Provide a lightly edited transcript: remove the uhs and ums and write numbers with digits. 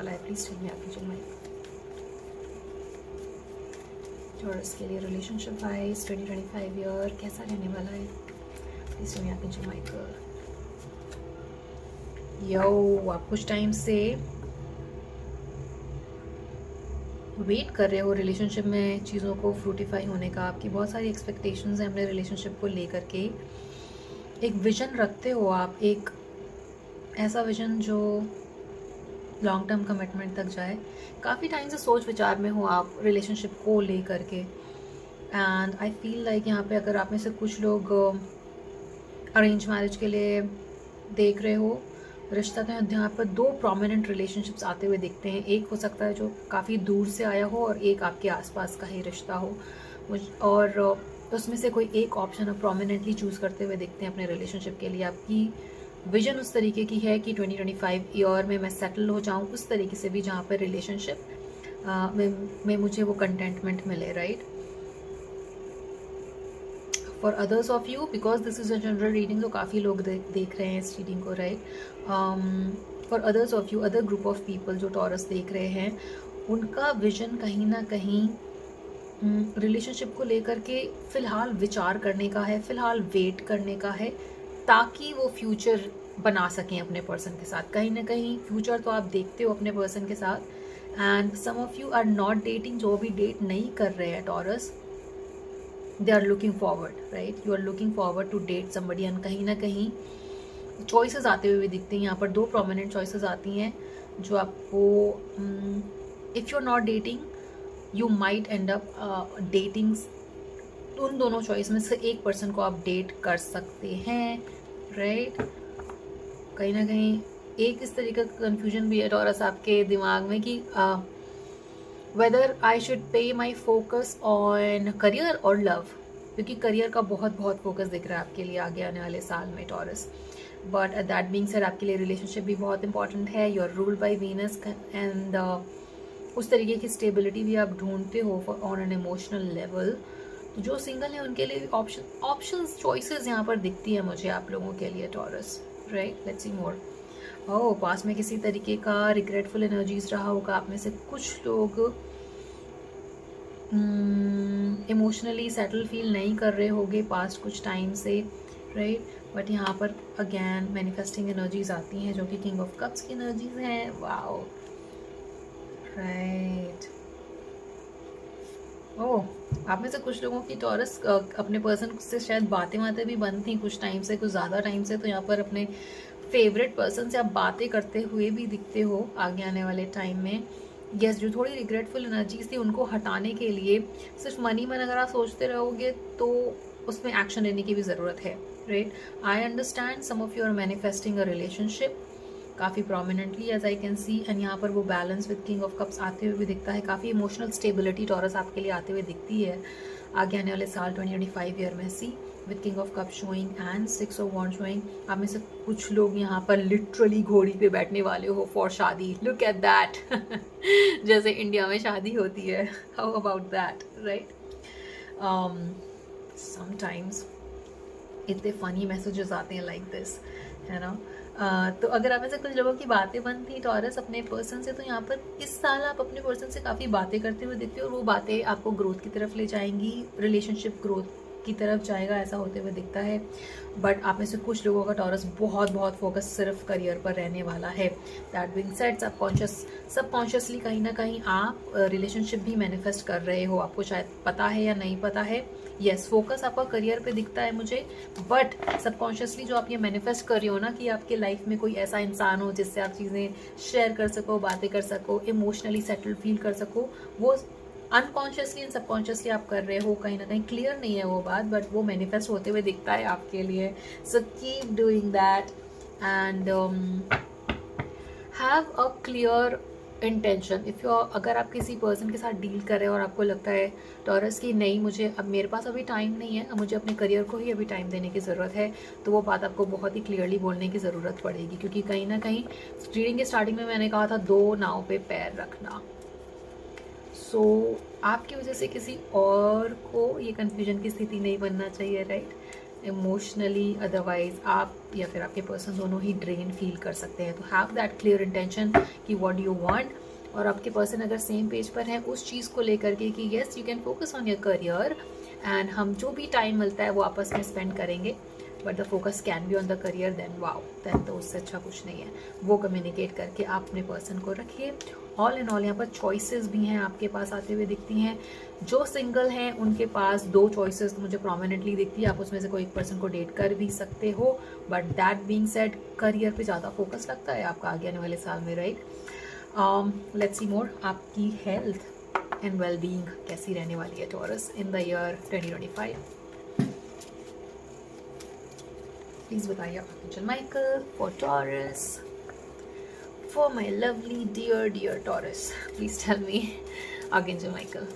वाला है? Please tell me archangel Mike. Taurus के लिए रिलेशनशिप वाइज 2025 ईयर कैसा रहने वाला है? Please tell me archangel Mike. Yo, आप कुछ टाइम से वेट कर रहे हो रिलेशनशिप में चीज़ों को फ्रूटिफाई होने का। आपकी बहुत सारी एक्सपेक्टेशंस हैं अपने रिलेशनशिप को लेकर के। एक विजन रखते हो आप, एक ऐसा विजन जो लॉन्ग टर्म कमिटमेंट तक जाए। काफ़ी टाइम से सोच विचार में हो आप रिलेशनशिप को लेकर के। एंड आई फील लाइक यहाँ पे अगर आप में से कुछ लोग अरेंज मैरिज के लिए देख रहे हो रिश्ता, तो यहाँ पर दो प्रोमिनेंट रिलेशनशिप्स आते हुए दिखते हैं। एक हो सकता है जो काफ़ी दूर से आया हो और एक आपके आसपास का ही रिश्ता हो। और उसमें से कोई एक ऑप्शन आप प्रोमिनेंटली चूज़ करते हुए दिखते हैं अपने रिलेशनशिप के लिए। आपकी विजन उस तरीके की है कि 2025 ईयर में मैं सेटल हो जाऊँ उस तरीके से भी, जहाँ पर रिलेशनशिप में मुझे वो कंटेंटमेंट मिले, right. For others of you, because this is a general reading, तो काफ़ी लोग देख रहे हैं इस रीडिंग को, right. For others of you, other group of people जो टॉरस देख रहे हैं, उनका विजन कहीं ना कहीं रिलेशनशिप को लेकर के फ़िलहाल विचार करने का है, फ़िलहाल वेट करने का है, ताकि वो फ्यूचर बना सकें अपने पर्सन के साथ। कहीं ना कहीं फ्यूचर तो आप देखते हो अपने पर्सन के साथ। And some of you are not dating, जो भी डेट नहीं कर रहे हैं Taurus, they are looking forward, right? You are looking forward to date somebody, and कहीं ना कहीं चॉइसेस आते हुए भी दिखते हैं। यहाँ पर दो प्रोमिनेंट चॉइसेस आती हैं जो आपको, if you are not dating you might end up dating. उन दोनों चॉइस में से एक पर्सन को आप डेट कर सकते हैं, राइट। कहीं ना कहीं एक इस तरीके का कन्फ्यूजन भी है टॉरस आपके दिमाग में कि whether I should pay my focus on career और लव, क्योंकि करियर का बहुत फोकस दिख रहा है आपके लिए आगे आने वाले साल में Taurus. But that being said, आपके लिए रिलेशनशिप भी बहुत इंपॉर्टेंट है। You are ruled by Venus, and उस तरीके की स्टेबिलिटी भी आप ढूंढते हो ऑन एन इमोशनल लेवल। तो जो सिंगल है उनके लिए ऑप्शंस चॉइसेस यहाँ पर दिखती है मुझे आप लोगों के लिए टॉरस, राइट। लेट्स सी मोर। ओह, पास में किसी तरीके का रिग्रेटफुल एनर्जीज रहा होगा। आप में से कुछ लोग इमोशनली सेटल फील नहीं कर रहे होंगे पास्ट कुछ टाइम से, राइट। बट यहाँ पर अगेन मैनिफेस्टिंग एनर्जीज आती हैं जो कि किंग ऑफ कप्स की एनर्जीज हैं। Wow, right. ओह, आप में से कुछ लोगों की टॉरस अपने पर्सन से शायद बातें भी बंद थी कुछ टाइम से, कुछ ज़्यादा टाइम से। तो यहाँ पर अपने फेवरेट पर्सन से आप बातें करते हुए भी दिखते हो आगे आने वाले टाइम में। यस, जो थोड़ी रिग्रेटफुल एनर्जीज थी उनको हटाने के लिए सिर्फ मनी मन अगर आप सोचते रहोगे तो उसमें एक्शन लेने की भी ज़रूरत है, right. I understand some of you are manifesting a relationship काफ़ी prominently as I can see. And यहाँ पर वो balance with king of cups आते हुए भी दिखता है। काफ़ी इमोशनल स्टेबिलिटी टॉरस आपके लिए आते हुए दिखती है आगे आने वाले साल 2025 ईयर में। See with king of cup showing and 6 of wand showing. आप में से कुछ लोग यहाँ पर लिटरली घोड़ी पे बैठने वाले हो फॉर शादी। लुक एट दैट जैसे इंडिया में शादी होती है, how about that, right. Sometimes इतने फनी मैसेजेस आते हैं लाइक दिस, है ना। तो अगर आप में से कुछ लोगों की बातें बन थी टॉरस अपने पर्सन से, तो यहाँ पर इस साल आप अपने पर्सन से काफ़ी बातें करते हुए दिखते हो और वो बातें आपको ग्रोथ की तरफ ले जाएंगी, रिलेशनशिप ग्रोथ की तरफ जाएगा, ऐसा होते हुए दिखता है। बट आप में से कुछ लोगों का टॉरस बहुत फोकस सिर्फ करियर पर रहने वाला है। दैट बीइंग सेड, सबकॉन्शियसली कहीं ना कहीं आप रिलेशनशिप भी मैनिफेस्ट कर रहे हो। आपको शायद पता है या नहीं पता है। यस, फोकस आपका करियर पे दिखता है मुझे, बट सबकॉन्शियसली जो आप ये मैनिफेस्ट कर रही हो ना कि आपके लाइफ में कोई ऐसा इंसान हो जिससे आप चीज़ें शेयर कर सको, बातें कर सको, इमोशनली सेटल फील कर सको, वो अनकॉन्शियसली एंड सबकॉन्शियसली आप कर रहे हो। कहीं ना कहीं क्लियर नहीं है वो बात, बट वो मैनिफेस्ट होते हुए दिखता है आपके लिए। So keep doing that and have a clear intention. If you, अगर आप किसी पर्सन के साथ डील कर रहे हो और आपको लगता है टॉरस की नहीं, मुझे अब मेरे पास अभी टाइम नहीं है, अब मुझे अपने करियर को ही अभी टाइम देने की ज़रूरत है, तो वो बात आपको बहुत ही क्लियरली बोलने की ज़रूरत पड़ेगी। क्योंकि कहीं ना कहीं रीडिंग के स्टार्टिंग में मैंने कहा था 2 नाव पे पैर रखना। सो आपकी वजह से किसी और को ये कन्फ्यूजन की स्थिति नहीं बनना चाहिए, राइट। इमोशनली, अदरवाइज आप या फिर आपके पर्सन दोनों ही ड्रेन फील कर सकते हैं। तो हैव दैट क्लियर इंटेंशन कि व्हाट यू वांट, और आपके पर्सन अगर सेम पेज पर है उस चीज़ को लेकर के कि yes you can focus on your career and हम जो भी टाइम मिलता है वो आपस में स्पेंड करेंगे, but the focus can be on the career, then wow, then तो उससे अच्छा कुछ नहीं है। वो कम्युनिकेट करके आप अपने पर्सन को रखिए। ऑल इन ऑल यहाँ पर चॉइसेस भी हैं आपके पास आते हुए दिखती हैं। जो सिंगल हैं उनके पास 2 चॉइसेस मुझे प्रोमिनेंटली दिखती है, आप उसमें से कोई एक पर्सन को डेट कर भी सकते हो, but that being said career पे ज़्यादा फोकस लगता है आपका आगे आने वाले साल में, राइट। लेट्स सी मोर, आपकी हेल्थ एंड वेल बीइंग कैसी रहने वाली है Taurus in the year 2025। Please बताइए archangel Michael for Taurus, for my lovely dear Taurus. Please tell me, Archangel Michael.